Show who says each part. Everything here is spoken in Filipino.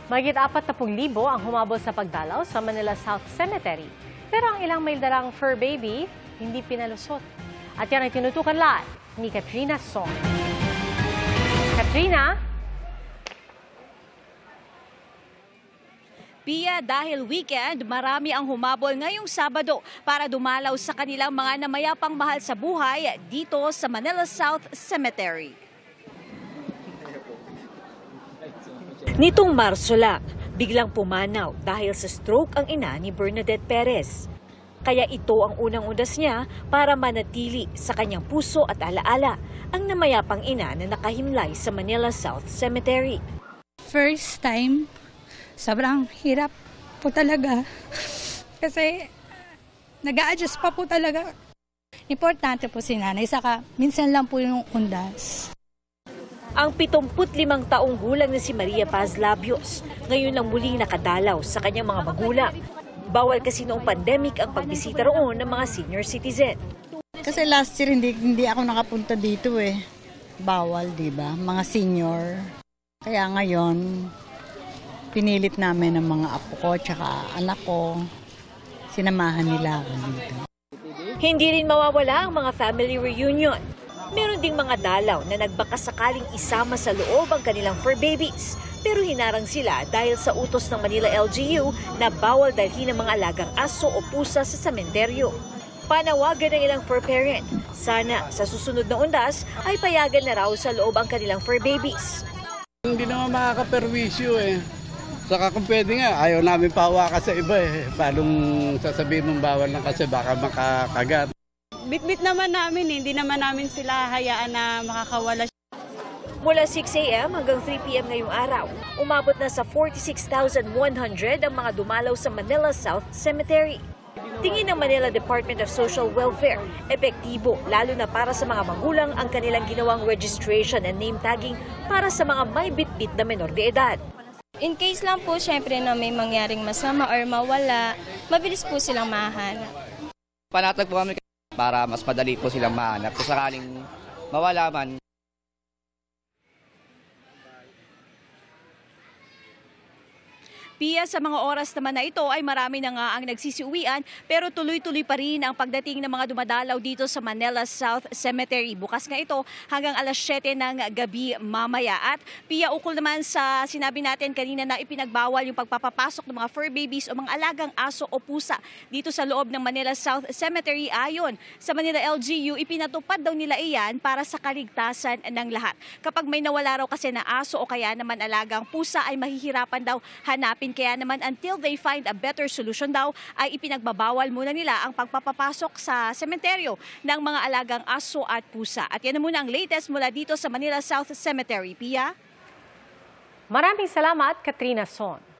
Speaker 1: Mahigit 40,000 ang humabol sa pagdalaw sa Manila South Cemetery. Pero ang ilang may darang fur baby, hindi pinalusot. At yan ay tinutukan live ni Katrina Song. Katrina?
Speaker 2: Pia, dahil weekend, marami ang humabol ngayong Sabado para dumalaw sa kanilang mga namayapang mahal sa buhay dito sa Manila South Cemetery. Nitong Marso lang, biglang pumanaw dahil sa stroke ang ina ni Bernadette Perez. Kaya ito ang unang undas niya para manatili sa kanyang puso at alaala ang namayapang ina na nakahimlay sa Manila South Cemetery.
Speaker 3: First time, sobrang hirap po talaga kasi nag-a-adjust pa po talaga. Importante po si nanay, saka minsan lang po yung undas.
Speaker 2: Ang 75 taong gulang na si Maria Paz Labios, ngayon lang muling nakadalaw sa kanyang mga magulang. Bawal kasi noong pandemic ang pagbisita roon ng mga senior citizen.
Speaker 4: Kasi last year hindi ako nakapunta dito eh. Bawal, di ba? Mga senior. Kaya ngayon, pinilit namin ng mga apo ko tsaka anak ko. Sinamahan nila ako dito.
Speaker 2: Hindi rin mawawala ang mga family reunion. Meron ding mga dalaw na nagbakasakaling isama sa loob ang kanilang fur babies. Pero hinarang sila dahil sa utos ng Manila LGU na bawal dalhin ang mga alagang aso o pusa sa sementeryo. Panawagan ng ilang fur parent, sana sa susunod na undas ay payagan na raw sa loob ang kanilang fur babies.
Speaker 5: Hindi naman makakaperwisyo eh. Saka kung pwede nga, ayaw namin pahawakan sa iba eh. Paanong sasabihin mong bawal lang kasi baka makakagat.
Speaker 6: Bit-bit naman namin, hindi naman namin sila hayaan na makakawala.
Speaker 2: Mula 6 a.m. hanggang 3 p.m. ngayong araw, umabot na sa 46,100 ang mga dumalaw sa Manila South Cemetery. Tingin ng Manila Department of Social Welfare, epektibo lalo na para sa mga magulang ang kanilang ginawang registration and name tagging para sa mga may bitbit na menor de edad.
Speaker 7: In case lang po, syempre na may mangyaring masama or mawala, mabilis po silang mahanap.
Speaker 8: Panatag po kami para mas madali po silang mahanap. Kung sakaling mawala man.
Speaker 2: Pia, sa mga oras naman na ito ay marami na nga ang nagsisiuwian pero tuloy-tuloy pa rin ang pagdating ng mga dumadalaw dito sa Manila South Cemetery. Bukas nga ito hanggang alas 7 ng gabi mamaya. At Pia, ukol naman sa sinabi natin kanina na ipinagbawal yung pagpapapasok ng mga fur babies o mga alagang aso o pusa dito sa loob ng Manila South Cemetery. Ayon sa Manila LGU, ipinatupad daw nila iyan para sa kaligtasan ng lahat. Kapag may nawala raw kasi na aso o kaya naman alagang pusa ay mahihirapan daw hanapin. Kaya naman until they find a better solution daw ay ipinagbabawal muna nila ang pagpapapasok sa sementeryo ng mga alagang aso at pusa. At yan na muna ang latest mula dito sa Manila South Cemetery. Pia?
Speaker 1: Maraming salamat, Katrina Son.